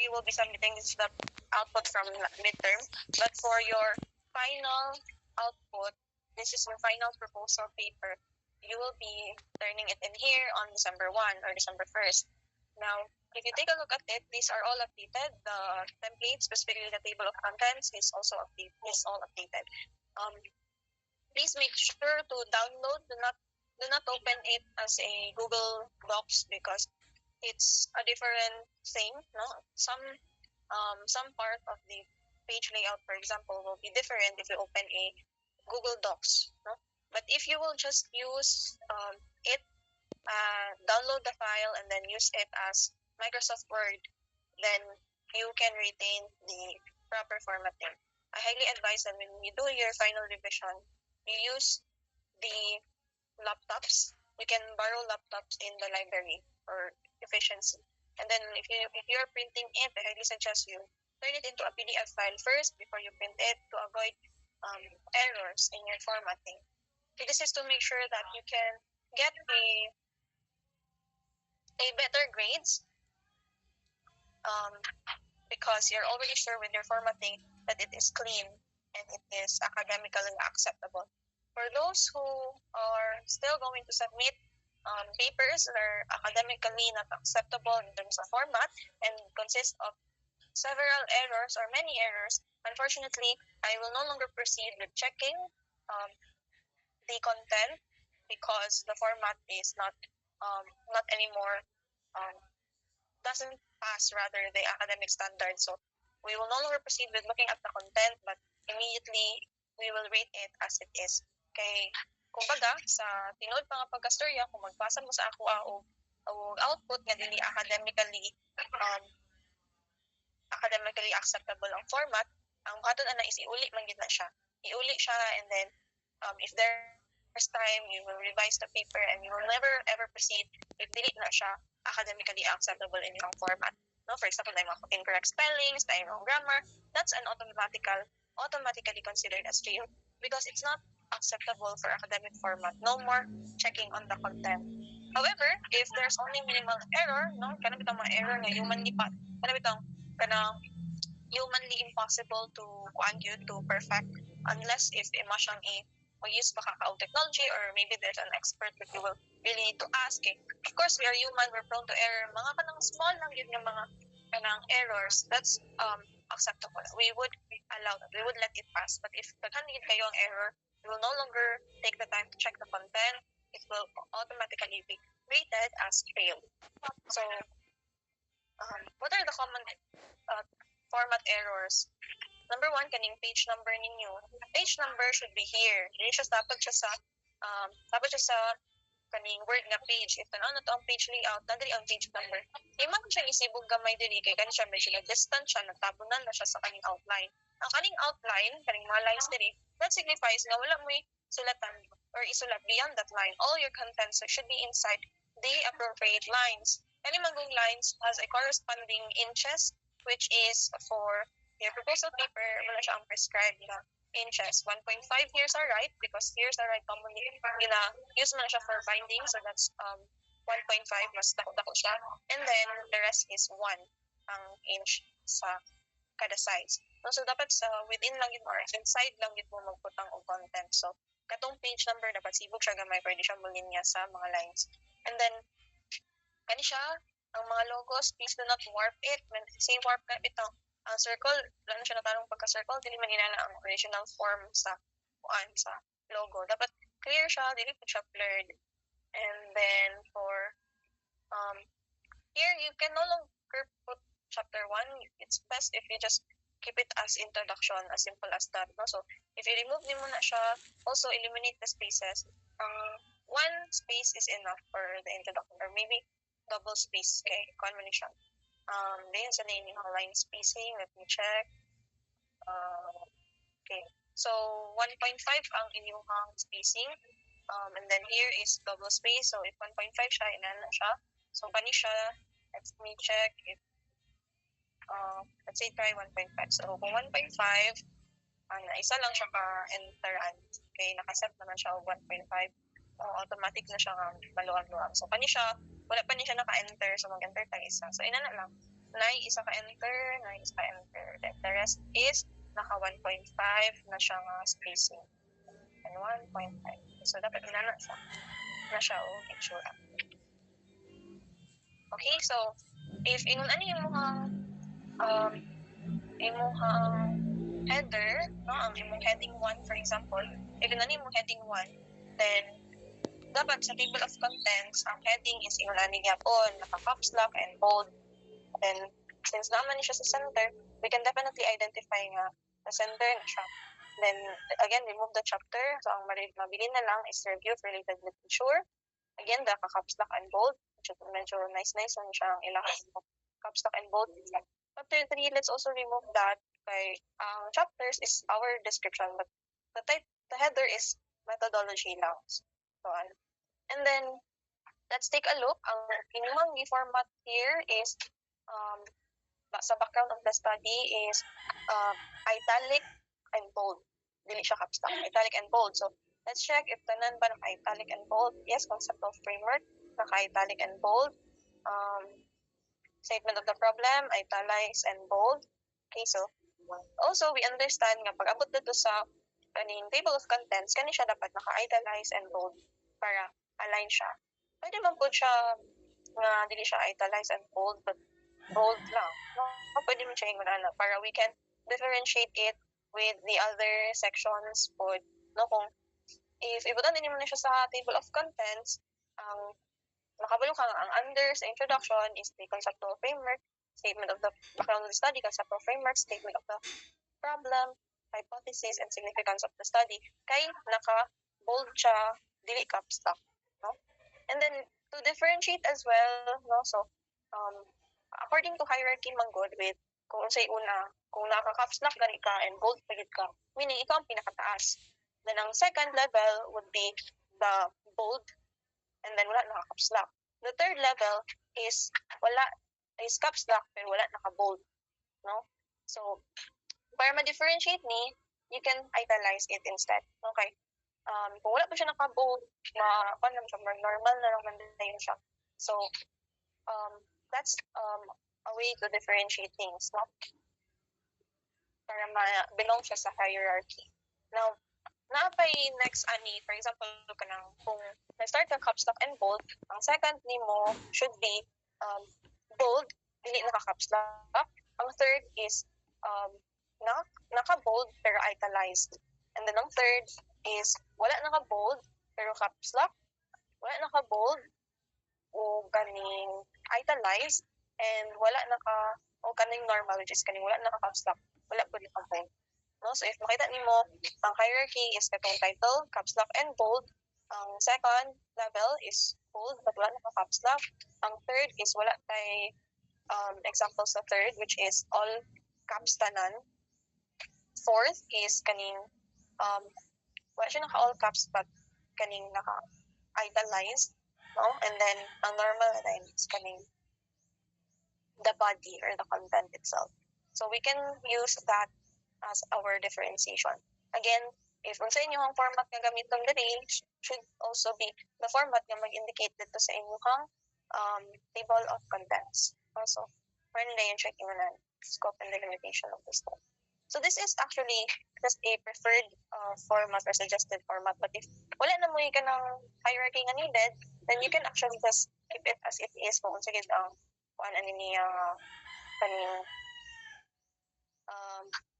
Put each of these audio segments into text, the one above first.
you will be submitting, this is the output from midterm. But for your final output, this is your final proposal paper. You will be turning it in here on December 1 or December 1st. Now, if you take a look at it, these are all updated. The template, specifically the table of contents, is also all updated. Please make sure to download. Do not open it as a Google Docs because it's a different thing. No, some part of the page layout, for example, will be different if you open a Google Docs. No, but if you will just use it, download the file and then use it as Microsoft Word, then you can retain the proper formatting. I highly advise that when you do your final revision, you use the laptops. You can borrow laptops in the library for efficiency. And then if you're printing it, I highly suggest you turn it into a PDF file first before you print it to avoid errors in your formatting. So this is to make sure that you can get a better grades because you're already sure with your formatting that it is clean and it is academically acceptable. For those who are still going to submit papers that are academically not acceptable in terms of format and consist of several errors or many errors, unfortunately, I will no longer proceed with checking the content because the format is not anymore doesn't pass rather the academic standard. So we will no longer proceed with looking at the content, but immediately we will rate it as it is. Kay kumbaga sa tinuod pa nga pagkastorya, kung magbasa mo sa ako o output nga dili academically acceptable ang format, ang buhaton ana is iuli man gid na siya. Iuli siya and then if there's time, you will revise the paper and you will never ever proceed if dili na siya academically acceptable in yung format. No, for example, may mga incorrect spellings, may wrong grammar, that's an automatically considered as failed because it's not acceptable for academic format. No more checking on the content. However, if there's only minimal error, no, kana bitang mga error nga humanly impossible to perfect unless if imasyang use pa kakao technology or maybe there's an expert that you will really need to ask. Of course, we are human, we're prone to error. Mga kanang small lang yun yung mga kanang errors, that's acceptable. We would allow that. We would let it pass. But if daghan gid kayo ang error, you will no longer take the time to check the content. It will automatically be rated as failed. So, what are the common format errors? Number 1, kaning page number ninyo. Page number should be here. Dili siya dapat siya sa kaning word nga page. If ano to ang page layout, nadiri ang page number. Iman siya isibog gamay diri kay kani siya medyo distant siya, nagtabunan na siya sa kaning outline. Ang kaning outline, kaning mga lines diri, that signifies nga wala mo sulatan or isulat beyond that line. All your contents should be inside the appropriate lines. Kani magong lines has a corresponding inches which is for your proposal paper, wala siya ang prescribed na inches. 1.5 years are right because years are right commonly use man siya for binding, so that's 1.5 mas dako siya. And then the rest is 1 ang inch sa kada size. So dapat sa within lang yun or inside lang yun mo magputang og content. So katong page number dapat sibog siya gamay pwede siya mulinya sa mga lines. And then kani siya ang mga logos, please do not warp it. When say warp ka itong ang circle, lalo siya natanong pagka-circle, dili man ginana ang original form sa logo. Dapat clear siya, dili po siya blurred. And then for here, you can no longer put chapter 1. It's best if you just keep it as introduction, as simple as that. No? So, if you remove din mo na siya, also eliminate the spaces. One space is enough for the introduction, or maybe double space kay convolution. Then sa naming line spacing, let me check. Okay. So 1.5 ang inyong spacing. And then here is double space. So if 1.5 siya, inana siya. So kani siya, let me check if let's say try 1.5. So kung 1.5, isa lang siya ka-enteran. Okay, nakaset naman siya o 1.5. Automatic na siya maluwag-luwag. So kani siya, wala pa niya siya naka-enter. So mag-enter tayo isa. So inana lang. nay isa ka enter, nay isa ka enter. Then the rest is naka 1.5 na siya nga spacing. And 1.5. So dapat inana siya. Na siya o itsura. Okay, so if ingon ani imong header, no, ang imong heading 1 for example, if ingon ani imong heading 1, then dapat sa table of contents, ang heading is ingon ani gyapon, naka-caps lock and bold. Then since naman ni siya sa center, we can definitely identify nga the center na siya. Then again, remove the chapter. So ang mabili na lang is review of related literature. Again, the caps lock and bold. Medyo nice so siya ang ilang caps lock and bold. Chapter 3, let's also remove that. Kay chapters is our description, but the header is methodology lang. So, and then let's take a look. Ang inyong format here is sa background of the study is italic and bold. Dili siya caps lock, italic and bold. So let's check if tanan ba naka-italic and bold. Yes, conceptual framework, naka-italic and bold. Statement of the problem, italics and bold. Okay, so also we understand nga pag abot dito sa kaning table of contents, kani siya dapat naka-italize and bold para align siya. Pwede man po siya nga dili siya italize and bold, but bold lang. No? Pwede mo siya ingunan para we can differentiate it with the other sections po. No, kung if ibutan din mo na siya sa table of contents, ang makabalo ka ang under sa introduction is the conceptual framework, statement of the background of the study, conceptual framework, statement of the problem, hypothesis, and significance of the study. Kay naka-bold siya, dili caps lock. No? And then, to differentiate as well, no, so, according to hierarchy manggod with kung unsay una, kung naka-caps lock gani ka and bold pagid ka, meaning ikaw ang pinakataas. Then ang second level would be the bold, and then wala naka-caps lock. The third level is caps lock pero wala naka-bold, no? So para ma-differentiate ni, you can italize it instead. Okay? Kung wala pa siya naka-bold, normal na lang mandayon siya. So that's a way to differentiate things, no? Para belong siya sa hierarchy. Now, napay next ani, for example, kung na-start ka caps lock and bold, ang second nimo should be bold, dili naka-caps lock. Ang third is naka-bold pero italiced. And then ang third is wala naka-bold pero caps lock, wala naka-bold o kaning italiced, and wala kaning normal, which is kaning wala naka-caps lock, wala po naka-bold. No? So if makita nimo, ang hierarchy is katong title, caps lock and bold. Ang second level is bold but wala naka-caps lock. Ang third is wala tay examples sa third, which is all caps tanan. Fourth is kaning wala siya naka all caps but kaning naka italiced, no? And then ang normal na is kaning the body or the content itself. So we can use that as our differentiation. Again, if unsa inyong format nga gamiton diri, should also be the format nga mag-indicate dito sa inyong table of contents. Also, for na yung checking na scope and delimitation of the scope. So this is actually just a preferred format or suggested format. But if wala na mo ka ng hierarchy nga needed, then you can actually just keep it as it is kung unsa gid ang kuan ani niya kaning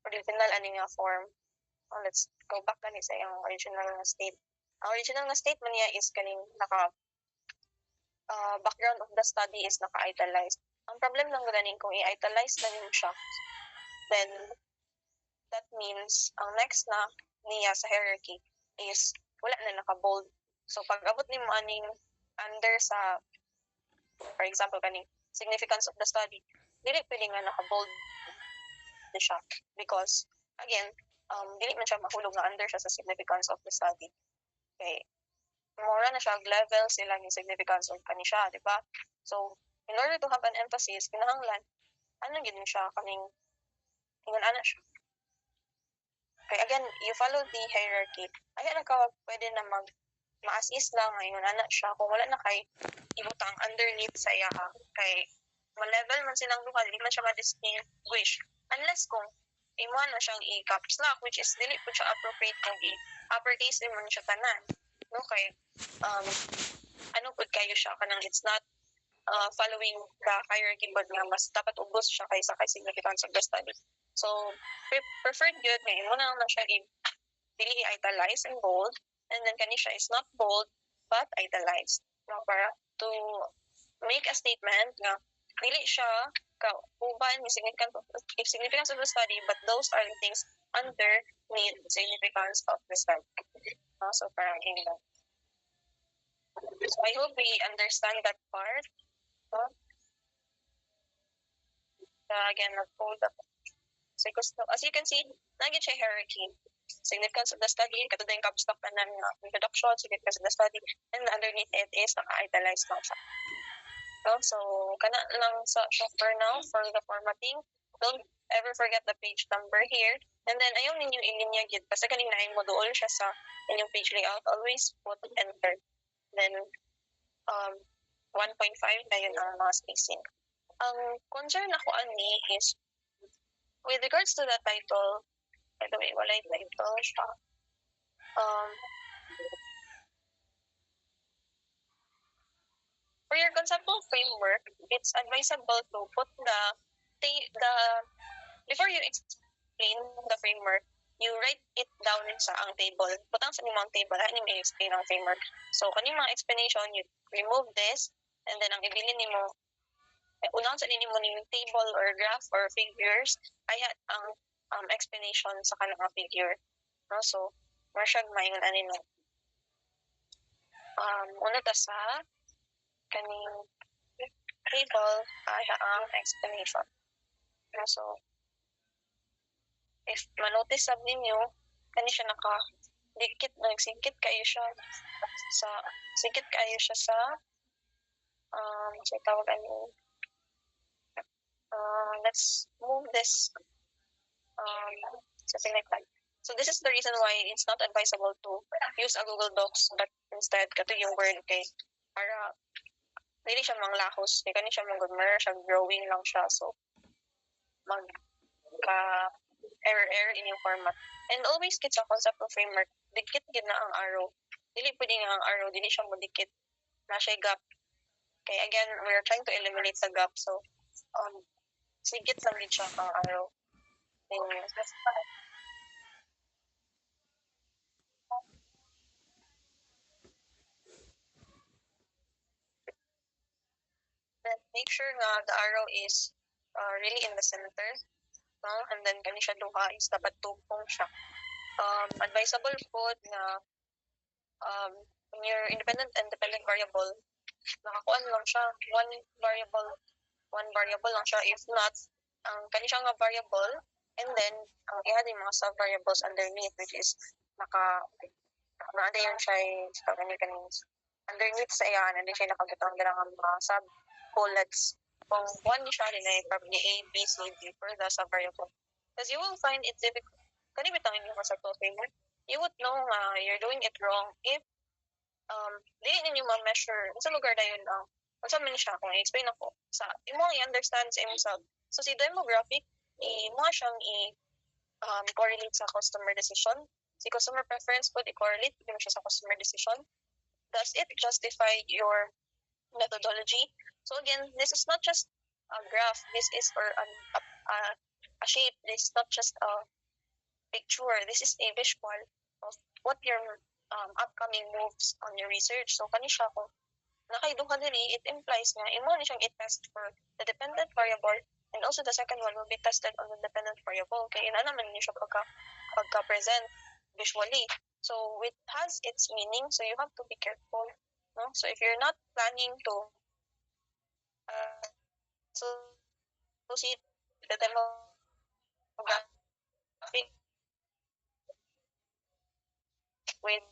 original ani nga form. Let's go back gani sa yung original nga state. Ang original nga state man niya is kaning naka background of the study is naka-italized. Ang problem lang ganing kung i-italize na niyo siya, then that means ang next na niya sa hierarchy is wala na naka-bold. So pag abot nimo aning under sa, for example, kaning significance of the study, dili pwede nga naka-bold na siya because again, dili man siya mahulog nga under siya sa significance of the study. Okay. Mura na siya level sila ng significance of kani siya, di ba? So in order to have an emphasis, kinahanglan ano gid siya kaning ingon ana siya. Okay, again, you follow the hierarchy. Ay na ka pwede na ma-assist lang ingon ana siya kung wala na kay ibutang underneath sa iya kay ma-level man silang duha, dili man siya ma-distinguish. Unless kung imo na siyang i-caps lock, which is dili po siya appropriate kung i-uppercase din man siya tanan. No, kay ano pud kayo siya kanang it's not following the hierarchy but nga mas dapat ubos siya kaysa kay significance of the study. So, preferred good nga imo na siya dili italize and bold, and then kani siya is not bold but italized. No, para to make a statement nga dili siya kauban ni significance of the study, but those are the things underneath significance of the study. So parang yun. So I hope we understand that part. Again, nag-fold up. So as you can see, naging siya hierarchy. Significance of the study, katulad yung capstock na ng introduction, significance of the study, and underneath it is naka-italize lang siya. So, kana lang sa for now, for the formatting, don't ever forget the page number here. And then, ayaw ninyo ilinya gid. Basta kanina ay mo dool siya sa inyong page layout, always put enter. Then, 1.5 na yun ang mga spacing. Ang concern ako ani is, with regards to the title, by the way, walay title siya. For your conceptual framework, it's advisable to put before you explain the framework, you write it down sa ang table. Putang sa nimang table, ano may explain ang framework. So, kaning mga explanation, you remove this, and then ang ibilin nimo, unang sa nimo ning table or graph or figures, ay ang explanation sa kanang figure. No? So, masyag mayon ani no. Una ta sa kaning table ay ang explanation. So, if manotice sab ninyo, kani siya nagsingkit kayo siya sa so tawag ano, let's move this something like that. So this is the reason why it's not advisable to use a Google Docs, but instead kato yung Word, okay, para dili siya manglahos, kani siya mag-mer siya, drawing lang siya, so error in yung format. And always kit sa concept of framework, dikit gid na ang arrow. Dili pwede nga ang arrow, dili siya modikit. Na siya gap. Okay, again, we are trying to eliminate the gap, so sigit lang din siya ang arrow. Then make sure nga the arrow is really in the center. No? And then kani siya duha is dapat tugpong siya. Advisable po na when your independent and dependent variable, nakakuan lang siya, one variable lang siya. If not, kani siya nga variable, and then i-add yung mga sub-variables underneath, which is naada yun siya underneath sa iyan, and then siya nakagutang ng mga sub-bullets. Kung one ni siya, probably A, B, C, D for the sub-variable. Because you will find it difficult. Kani bitang yung conceptual framework, you would know you're doing it wrong if dili ninyo ma-measure sa lugar na yun unsa man siya kung i-explain ako sa imo i-understand sa imong self. So si demographic imo siyang correlate sa customer decision. Si customer preference po i-correlate mo siya sa customer decision. Does it justify your methodology? So again, this is not just a graph. This is a shape. This is not just a picture. This is a visual of what your upcoming moves on your research. So kani siya kung nakaiduha diri, it implies nga imo ni siyang i-test for the dependent variable, and also the second one will be tested on the dependent variable. Kaya ina naman niyo siya pagka-present visually. So it has its meaning, so you have to be careful. No? So if you're not planning to associate the demographic with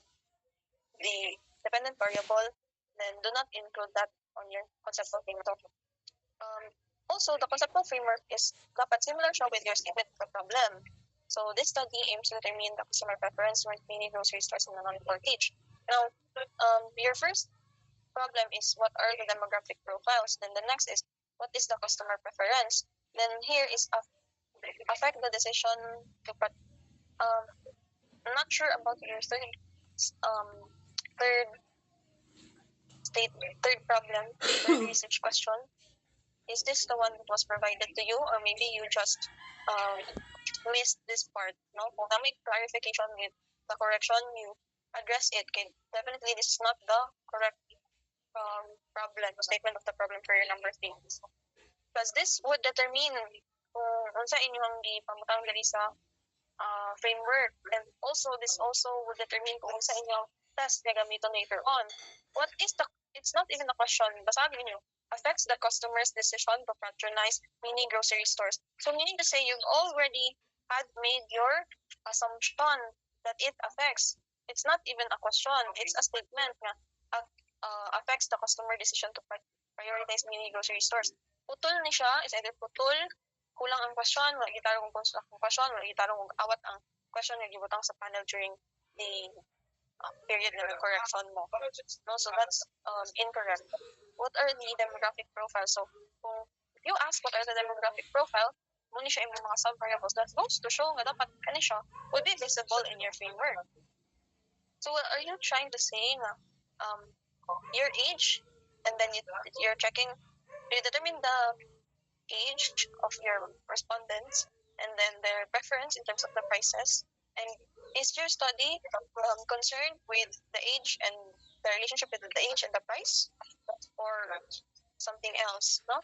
the dependent variable, then do not include that on your conceptual framework. Also, the conceptual framework is dapat similar siya with your statement of the problem. So this study aims to determine the customer preference for many grocery stores in the non-core age. Now, your first problem is what are the demographic profiles. Then the next is what is the customer preference. Then here is affect the decision to I'm not sure about your um third third problem, third research question. Is this the one that was provided to you, or maybe you just um, missed this part? No, kung may clarification with the correction, you address it. Okay, definitely this is not the correct problem, statement of the problem for your number 3. Because this would determine kung unsa inyong gipamutang diri sa framework, and also this also would determine kung unsa inyong test nga gamiton later on. What is the It's not even a question. Basagin niyo, affects the customer's decision to patronize mini grocery stores. So meaning to say you've already had made your assumption that it affects. It's not even a question. It's a statement na affects the customer decision to prioritize mini grocery stores. Putol ni siya is either putol, kulang ang question, wala gitarong ang question, wala gitarong awat ang question nga gibutang sa panel during the period na correction mo. No, so that's incorrect. What are the demographic profiles? So kung you ask what are the demographic profile, muna siya yung mga sub-variables that goes to show nga dapat kani siya would be visible in your framework. So what are you trying to say na your age, and then you're checking, you determine the age of your respondents, and then their preference in terms of the prices. And is your study concerned with the age and the relationship with the age and the price, or something else? No.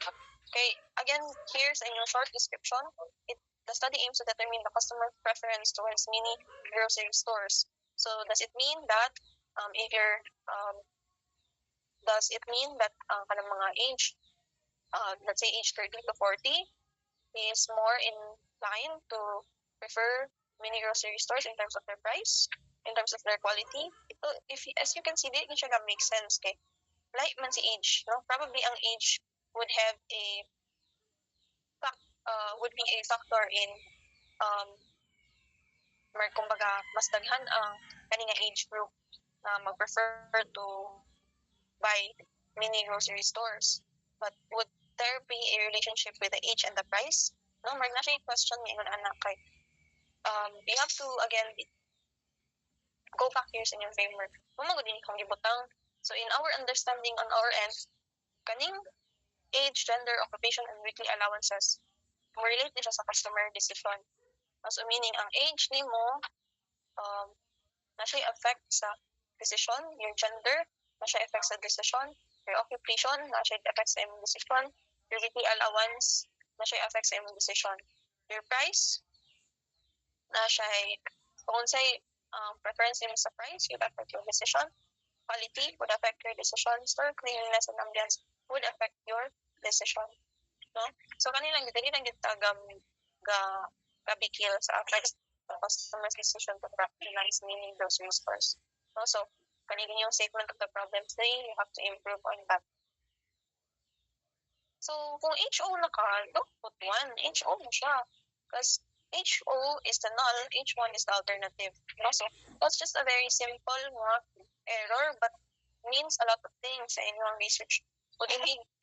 Okay. Again, here's a short description. The study aims to determine the customer preference towards mini grocery stores. So does it mean that if you're does it mean that kanang mga age, let's say age 30 to 40, is more inclined to prefer mini grocery stores in terms of their price, in terms of their quality? So as you can see, di siya make sense kay like man si age, no? Probably ang age would have would be a factor in kumbaga mas daghan ang kaninga age group na mag-prefer to buy mini grocery stores. But would there be a relationship with the age and the price? No, marag na siya yung question niya yung anak kay you have to again go back here sa inyong framework. Mamagod din kang gibutang. So in our understanding on our end, kaning age, gender, occupation, and weekly allowances, relate din siya sa customer decision. So meaning ang age ni mo na siya affect sa decision, your gender na siya affect sa decision, your occupation na siya affect sa imong decision, your weekly allowance na siya affect sa imong decision, your price na siya kung say preference mo sa price would affect your decision, quality would affect your decision, store cleanliness and ambience would affect your decision. No? So kanilang dili lang gyud gabikil sa affects the customer's decision to patronize mini grocery stores. No? So kanina yung statement of the problem today, you have to improve on that. So kung HO na ka, don't put 1. HO na siya. Because HO is the null, H1 is the alternative. No? So that's just a very simple error, but means a lot of things sa inyong research. But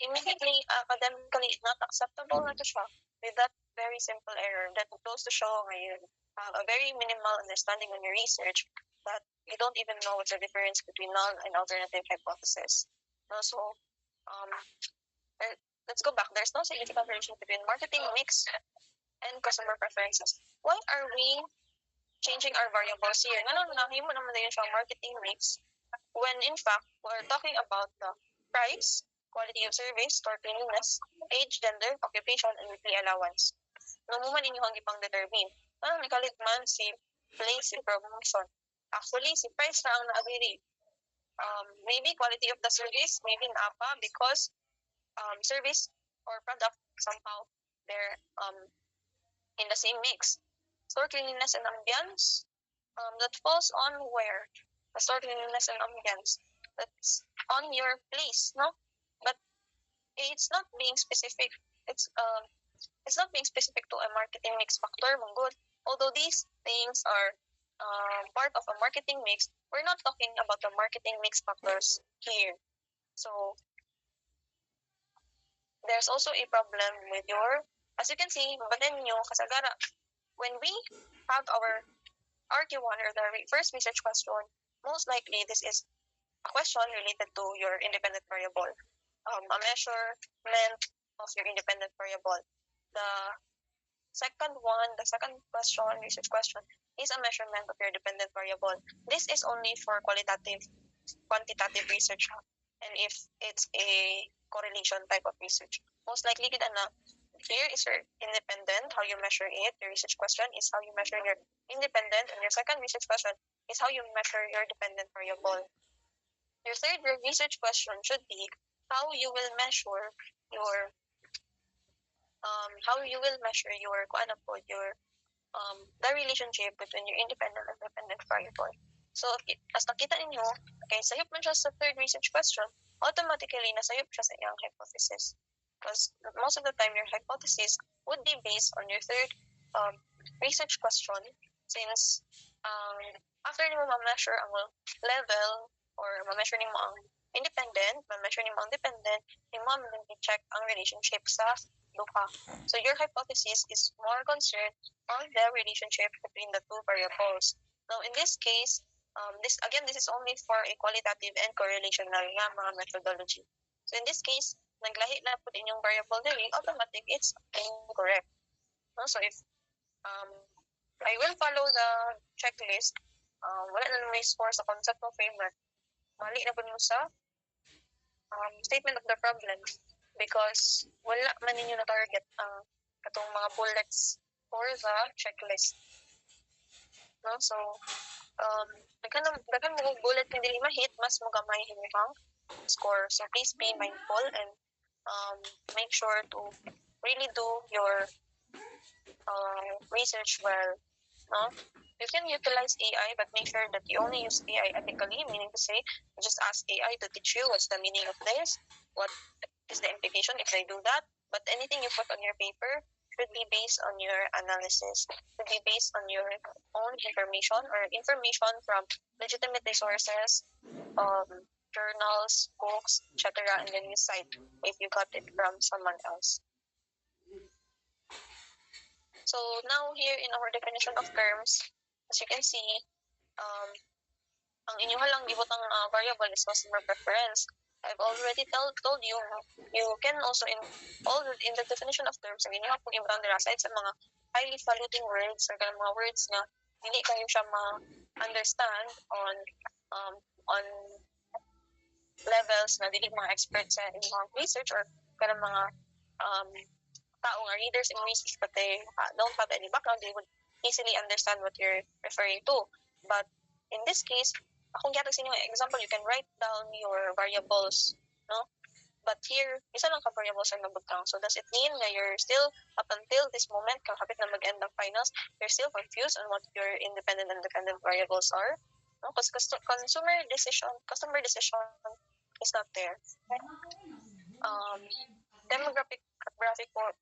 immediately, academically not acceptable na to siya with that very simple error that goes to show you have a very minimal understanding on your research that you don't even know what's the difference between null and alternative hypothesis. No? So let's go back. There's no significant relation between marketing mix and customer preferences. Why are we changing our variables here? Nahimo naman na yun siya marketing mix when in fact we're talking about the price, quality of service, store cleanliness, age, gender, occupation, and weekly allowance. Namuman inyong ipang determine. Nakalit man si place, si promotion. Actually, si price na ang naabili. Maybe quality of the service, maybe naapa because service or product somehow they're in the same mix. Store cleanliness and ambience, that falls on where? The store cleanliness and ambience. That's on your place, no? But it's not being specific. It's not being specific to a marketing mix factor, good. Although these things are part of a marketing mix, we're not talking about the marketing mix factors here. So there's also a problem with your, as you can see, mabatin nyo, kasagara, when we have our RQ1 or the first research question, most likely this is a question related to your independent variable, a measurement of your independent variable. The second one, the second question, research question, is a measurement of your dependent variable. This is only for quantitative research. And if it's a correlation type of research, most likely kita na here is your independent, how you measure it. Your research question is how you measure your independent, and your second research question is how you measure your dependent variable. Your third research question should be how you will measure your the relationship between your independent and dependent variable. So, as nakita ninyo, okay, sayop man siya sa third research question, automatically nasayop siya sa iyang hypothesis. Because most of the time, your hypothesis would be based on your third research question, since after mo ma-measure ang level or ma-measure mo ang independent, ma-measure mo ang dependent, mo check ang relationship sa duha. So your hypothesis is more concerned on the relationship between the two variables. Now, in this case, this is only for a qualitative and correlational nga mga methodology. So in this case, naglahi na po din yung variable diri, automatic it's incorrect. No? So if I will follow the checklist, wala na may score sa concept of framework, mali na po sa statement of the problem, because wala man ninyo na target ang katong mga bullets for the checklist. No? So, daghan mo bullet na dili ma-hit, mas magamay himong score. So, please be mindful and make sure to really do your research well. No? You can utilize AI, but make sure that you only use AI ethically, meaning to say, just ask AI to teach you what's the meaning of this, what is the implication if they do that. But anything you put on your paper should be based on your analysis, should be based on your own information or information from legitimate resources, journals, books, etc., and then you cite if you got it from someone else. So now here in our definition of terms, as you can see, ang inyong lang gibutang variable is customer preference. I've already told you, you can also in the definition of terms, ang inyong pong ibutang dira aside sa mga highly faluting words or mga words na hindi kayo siya ma-understand on levels na dili mga experts sa inyong research or kanang mga tao nga readers in research but they don't have any background, they would easily understand what you're referring to. But in this case, kung gatag sa inyo example, you can write down your variables, no? But here, isa lang ka variables ang nabutang. So does it mean that you're still, up until this moment, kapit na mag-end ng finals, you're still confused on what your independent and dependent variables are? No? Because customer decision is not there. Demographic profile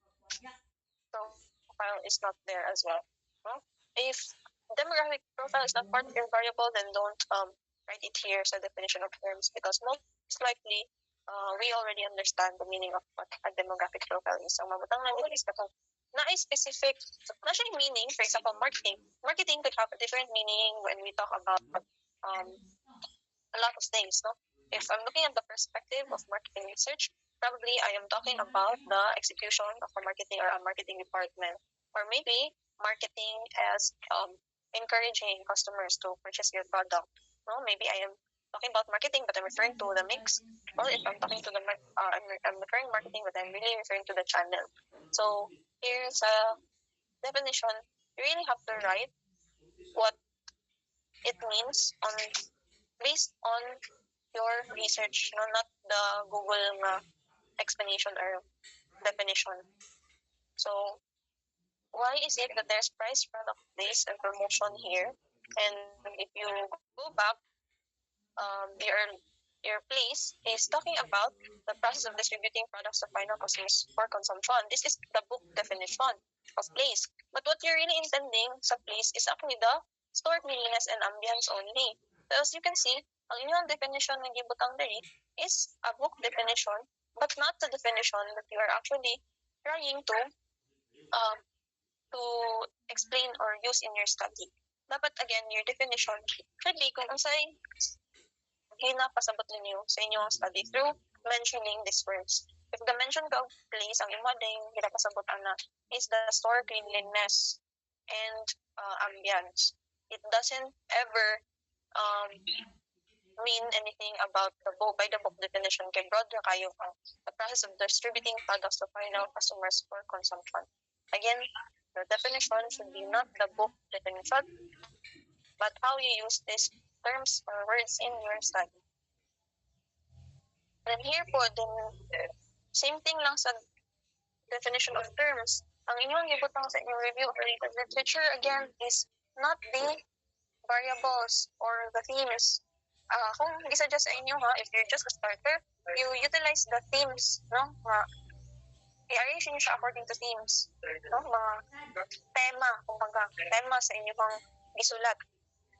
is not there as well. No? If demographic profile is not part of your variable, then don't write it here as a definition of terms, because most likely we already understand the meaning of what a demographic profile is. So mabutang lang is katong na a specific, not siya meaning. For example, marketing could have a different meaning when we talk about a lot of things. No, if I'm looking at the perspective of marketing research, probably I am talking about the execution of a marketing or a marketing department, or maybe marketing as encouraging customers to purchase your product. No, maybe I am talking about marketing, but I'm referring to the mix. Well, if I'm talking to I'm referring marketing, but I'm really referring to the channel. So here's a definition. You really have to write what it means based on your research, no, not the Google explanation or definition. So why is it that there's price, product, place, and promotion here? And if you go back, your place is talking about the process of distributing products to final customers for consumption. This is the book definition of place. But what you're really intending sa place is actually the store cleanliness and ambience only. So as you can see, ang inyong definition ng gibutang diri is a book definition but not the definition that you are actually trying to explain or use in your study. Dapat again, your definition should be kung unsay ginapasabot ninyo sa inyong study through mentioning these words. If the mention of place, ang imo ding ginapasabot ana is the store cleanliness and ambience. It doesn't ever mean anything about the book by the book definition kay broad ra kayo ang the process of distributing products to final customers for consumption. Again, the definition should be not the book definition, but how you use these terms or words in your study. And here po, then, same thing lang sa definition of terms. Ang inyong gibutang sa inyong review of related literature, again, is not the variables or the themes. Kung isa-just sa inyo ha, if you're just a starter, you utilize the themes, no? I-arrange nyo siya according to themes. No? Mga tema, kumbaga, tema sa inyong isulat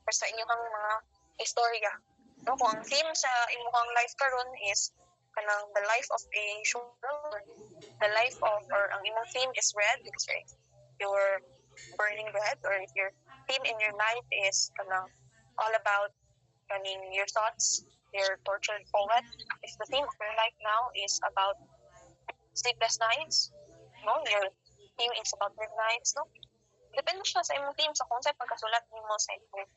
or sa inyong mga istorya. No? Kung ang theme sa inyong life karon is kanang the life of a sugar, the life of, or ang imong theme is red because you're burning red, or if your theme in your life is kanang all about your thoughts, your tortured poet. If the theme of your life now is about sleepless nights, no, your theme is about midnights, no? Depende siya sa imong theme sa kung saan pagkasulat nimo sa imong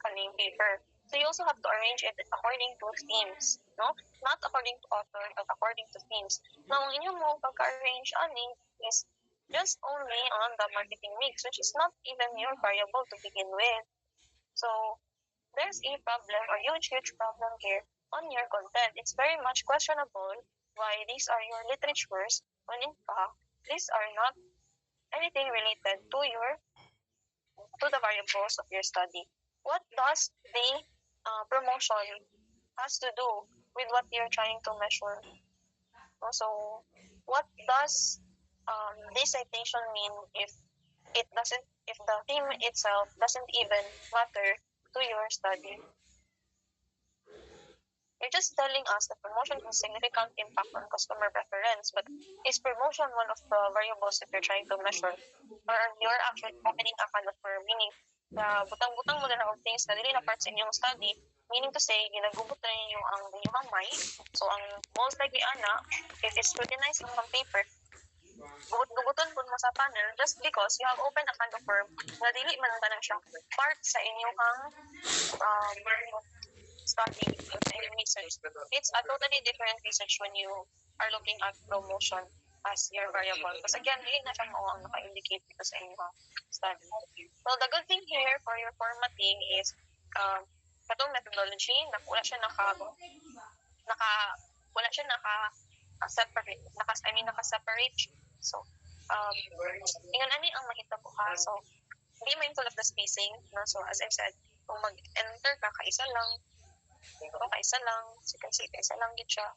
kaning paper. So you also have to arrange it according to themes, no? Not according to author, but according to themes. Now, ang inyong mo pagka-arrange ani is just only on the marketing mix, which is not even your variable to begin with. So, there's a problem, a huge problem here on your content. It's very much questionable why these are your literatures when in fact these are not anything related to the variables of your study. What does the promotion has to do with what you're trying to measure? So, what does this citation mean if the theme itself doesn't even matter to your study? You're just telling us that promotion has significant impact on customer preference, but is promotion one of the variables that you're trying to measure? Or you're actually opening a can of meaning na butang-butang mo na ng things na dili na part sa inyong study, meaning to say, ginagubot na ninyo ang inyong mind. So, ang most likely ana, if it's scrutinized on some paper, gubuton po mo sa panel just because you have opened a can of worm na dili man tanang siya part sa inyong study and research. It's a totally different research when you are looking at promotion as your variable. Because again, hindi na siya mo ang naka-indicate dito sa inyong study. So the good thing here for your formatting is katong methodology, wala siya naka-separate. So, ingon ani ang mahita po ka. So, be mindful of the spacing. No? So, as I said, kung mag-enter ka, kaisa lang, so you can see, kaisa lang gid siya.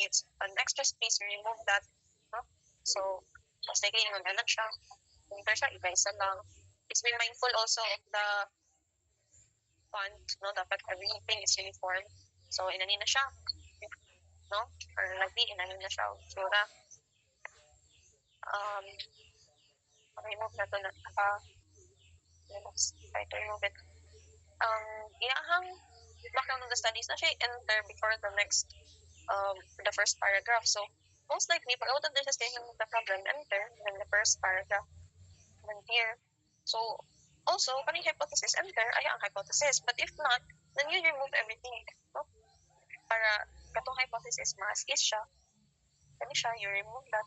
It's an extra space, you remove that. No? So, mas likely ingon anak siya. Enter siya, iba-isa lang. It's be mindful also of the font, no? Dapat everything is uniform. So, inani na siya. No? Or lagi, inani na siya. Sura. Remove na to na. Let's try to remove it. Iyahang background of the studies na siya enter before the first paragraph. So, most likely, pag out of the statement of the problem, enter, then the first paragraph, then here. So, also, kaning hypothesis, enter, ay ang hypothesis. But if not, then you remove everything. No? Para katong hypothesis, mas is siya. Kani siya, you remove that.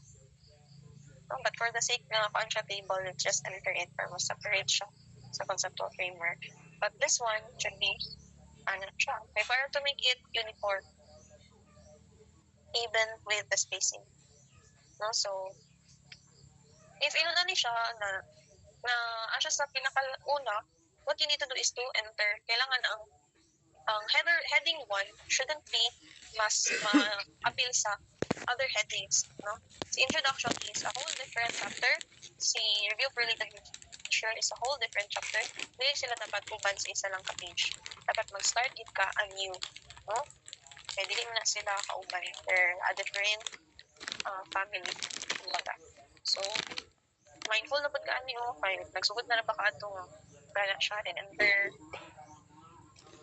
No? But for the sake na contra table, just enter it para mas separate siya sa conceptual framework. But this one should be siya. Para to make it uniform, even with the spacing. No? So, if inuna ni siya na siya sa pinakauna, what you need to do is to enter. Kailangan ang heading 1 shouldn't be mas appeal sa other headings. No? Si introduction is a whole different chapter. Si review of related literature is a whole different chapter. Hindi sila dapat uban sa isa lang ka-page. Dapat mag-start it ka anew. No? Kaya dili man na sila kauban. They're a different family. Kumbaga. So, mindful na pag kaani o, kay nagsugod na ba ka ito gana siya and enter.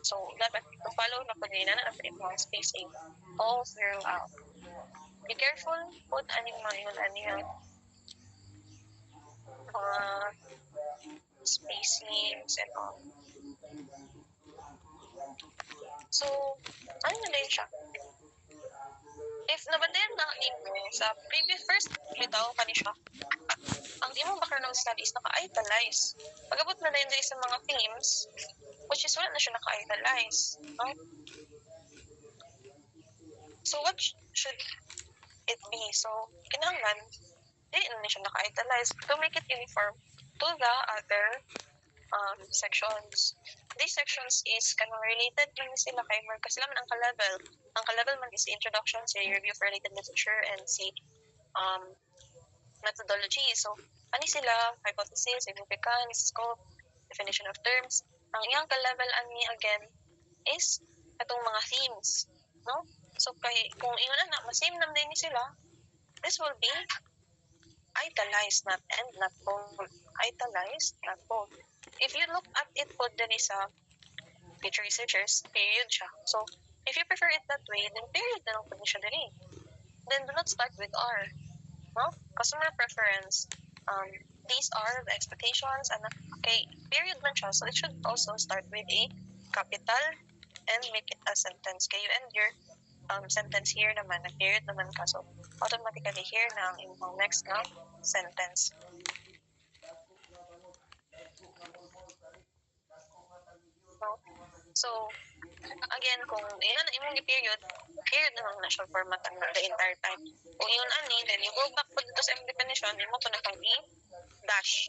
So, dapat to follow na po nila na natin mga spacing all throughout. Be careful put aning mga yun, aning spacings and all. So, ano na din siya? If nabandayan na nimo sa previous first bitaw kani siya, ang imong background studies naka-italize. Pag-abot na din sa mga themes, which is wala na siya naka-italize. No? So, what should it be? So, kinahanglan, hindi na siya naka-italize to make it uniform to the other sections. These sections is kanang related lang sila kay Mark kasi lang ang ka-level. Ang ka-level man is introduction, say review of related literature, and see methodology. So, ano sila? Hypothesis, significance, scope, definition of terms. Ang iyang ka-level ani again is atong mga themes. No? So, kung ingon na, masame naman din sila, this will be italized, not and, not bold. Italized, not bold. If you look at it po din sa teacher researchers, period siya. So, if you prefer it that way, then period na lang po siya din. Then do not start with R. No? Customer preference. These are the expectations. And okay, period man siya. So, it should also start with a capital and make it a sentence. Kaya you end your sentence here naman, period naman ka. So, automatically here na ang next na sentence. So, again, kung ilan na imong period naman na siya format ang the entire time. Kung yun ani, then you go back po dito sa definition, mo po na itong dash.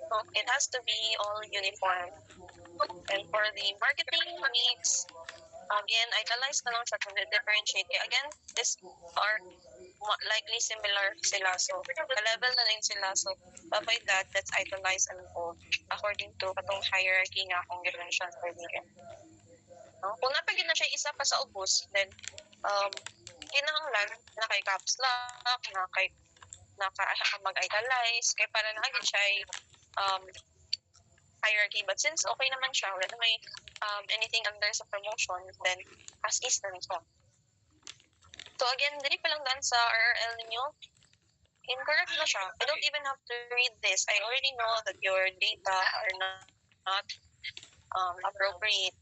So, it has to be all uniform. And for the marketing mix, again, italize na lang siya to differentiate. Again, these are likely similar sila. So, ka-level na rin sila. So, avoid that. That's italize and bold according to katong hierarchy nga kung gano'n siya for the no? Kung napagin na siya isa pa sa ubos, then, kinahanglan na kay caps lock, na kay mag-italize, kay para na agad siya hierarchy. But since okay naman siya, wala na may anything under sa promotion, then as is na siya. So again, dili pa lang daan sa RRL ninyo, incorrect na siya. I don't even have to read this. I already know that your data are not appropriate.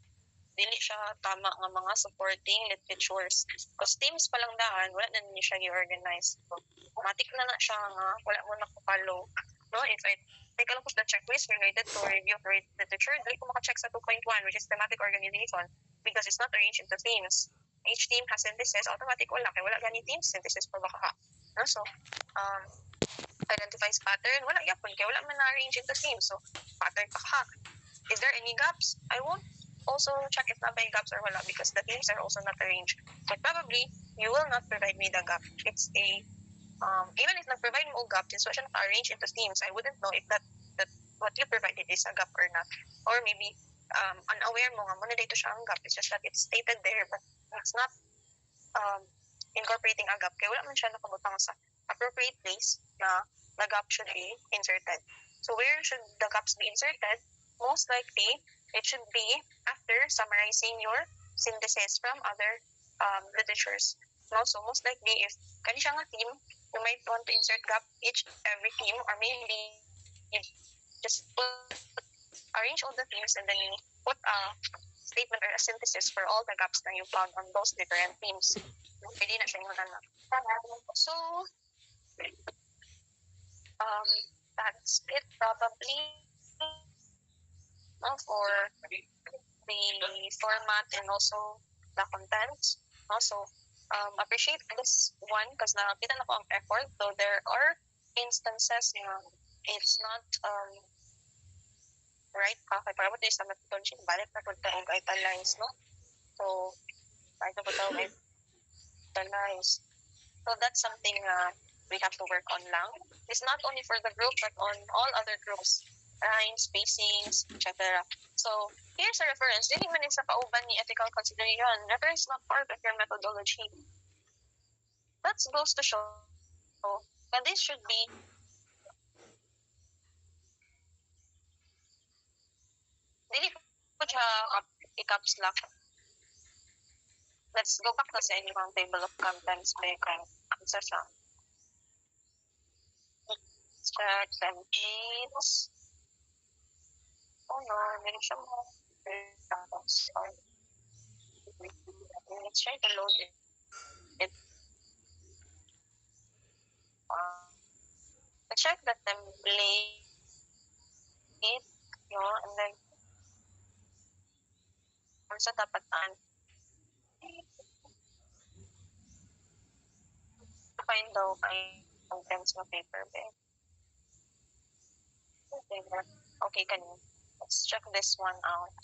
Dili siya tama nga mga supporting literatures. Because themes pa lang daan, wala na niyo siya i-organize. So, automatic na siya nga, wala mo nakapalo. No? If I take a look at the checklist related to review of literature, dili ko makacheck sa 2.1, which is thematic organization, because it's not arranged into themes. Each theme has synthesis, automatic wala. Kaya wala gani themes, synthesis pa baka ka. No? So, identifies pattern, wala yapon. Kaya wala man na-arrange into themes. So, pattern pa ka. Is there any gaps? I won't also check if na may gaps or wala because the themes are also not arranged. But probably, you will not provide me the gap. It's a, even if nag-provide mo gap, since siya naka-arrange into themes, I wouldn't know if that what you provided is a gap or not. Or maybe, unaware mo nga, muna dito siya ang gap. It's just that it's stated there, but it's not incorporating a gap. Kaya wala man siya nakabutang sa appropriate place na the gap should be inserted. So where should the gaps be inserted? Most likely, it should be after summarizing your synthesis from other literatures. No? So most likely, if kani siya nga theme, you might want to insert gap every theme, or maybe you just arrange all the themes and then you put a statement or a synthesis for all the gaps that you found on those different themes. Pwede na siya yung na. So, that's it probably for the format and also the content. Also, appreciate this one because nakita na ko ang effort. So there are instances na it's not right ka. Kaya para mo tayo sa methodology, balik na kung taong italize, no? So, balik na kung taong italize. So that's something we have to work on lang. It's not only for the group, but on all other groups. lines, spacings, etc. So, here's a reference. Dili man sa pauban ni ethical consideration. Reference not part of your methodology. That goes to show that this should be dili po siya i-caps lock. Let's go back to sa inyong table of contents. Answer siya. Check templates. Oh no, meron siya mo. Let's try to load it. Check the template, and then also dapat find daw kay contents ng paper bag. Okay, kanin. Let's check this one out.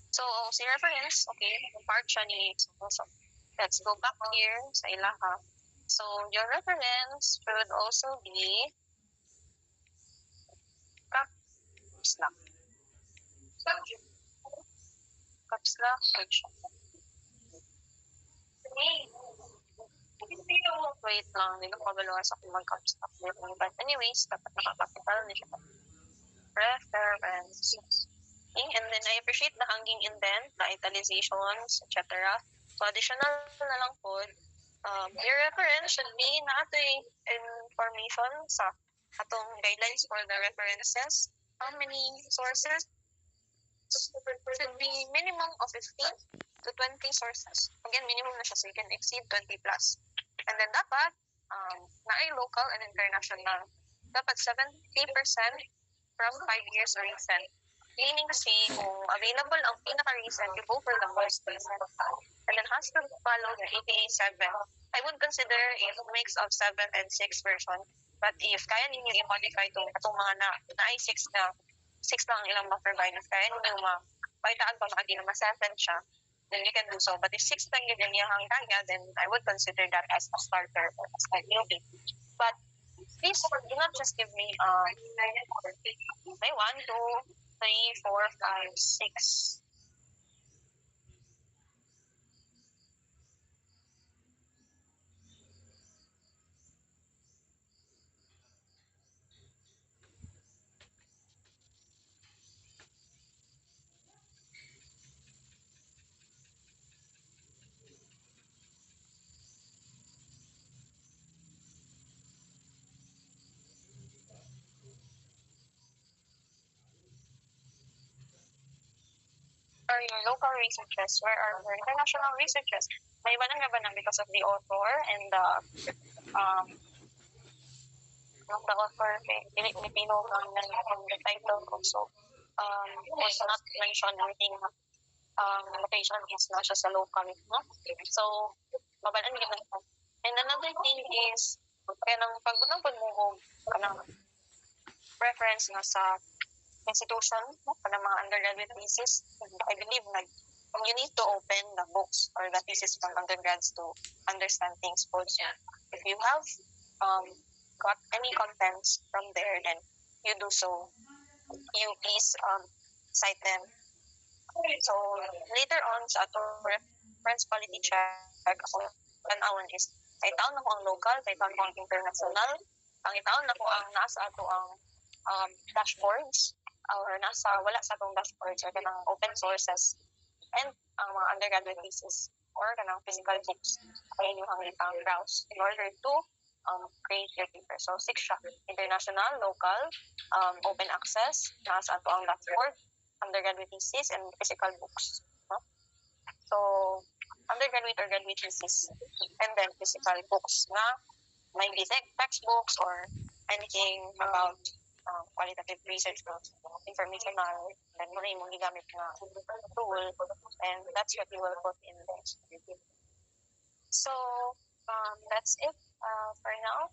So, si reference, okay, part siya ni so, let's go back here sa ilaha. So, your reference should also be caps lock. Caps lock, wait lang, hindi ko kabalawa sa kung mag-caps lock. But anyways, dapat nakakapital na siya. Reference. Okay, and then I appreciate the hanging indent, the italizations, etc. So, additional na lang po, your reference should be na ating information sa atong guidelines for the references. How many sources? Should be minimum of 15 to 20 sources. Again, minimum na siya, so you can exceed 20 plus. And then dapat, na ay local and international. Dapat 70% from 5 years or recent. Meaning kasi kung available ang pinaka-recent, you go for the most recent. And then has to follow the APA 7. I would consider a mix of 7 and 6 version. But if kaya ninyo i-modify itong mga na ay 6 na, 6 lang ilang ma-provide. If kaya ninyo mapaitaan pa makagina ma-7 siya, then you can do so. But if 6 lang yun yung kaya, then I would consider that as a starter or as a newbie. But please do not just give me 1, 2, 3, 4, 5, 6. Are your local researches? Where are your international researches? May iba nga ba because of the author and the author ni Pino on the title also was not mentioned anything location is not just a local, no? So mabalaan yun. And another thing is kaya nang pagbutang mo kanang preference nga sa institution para mga undergraduate thesis, I believe you need to open the books or the thesis from undergrads to understand things both. If you have got any contents from there, then you do so. You please cite them. So later on sa ato reference quality check, tanawan is taon na ko ang local, taon ko ang international, ang taon na ko ang nasa ato ang dashboards or wala sa atong dashboards or kanang open sources and ang mga undergraduate thesis or kanang physical books ay inyong itang browse in order to create your paper. So 6 siya, international, local, open access, nasa ato ang dashboard, undergraduate thesis, and physical books. No? So undergraduate or graduate thesis and then physical books na may textbooks or anything about qualitative research notes, informational, then muna yung gigamit na tool, and that's what you will put in there. So, that's it for now.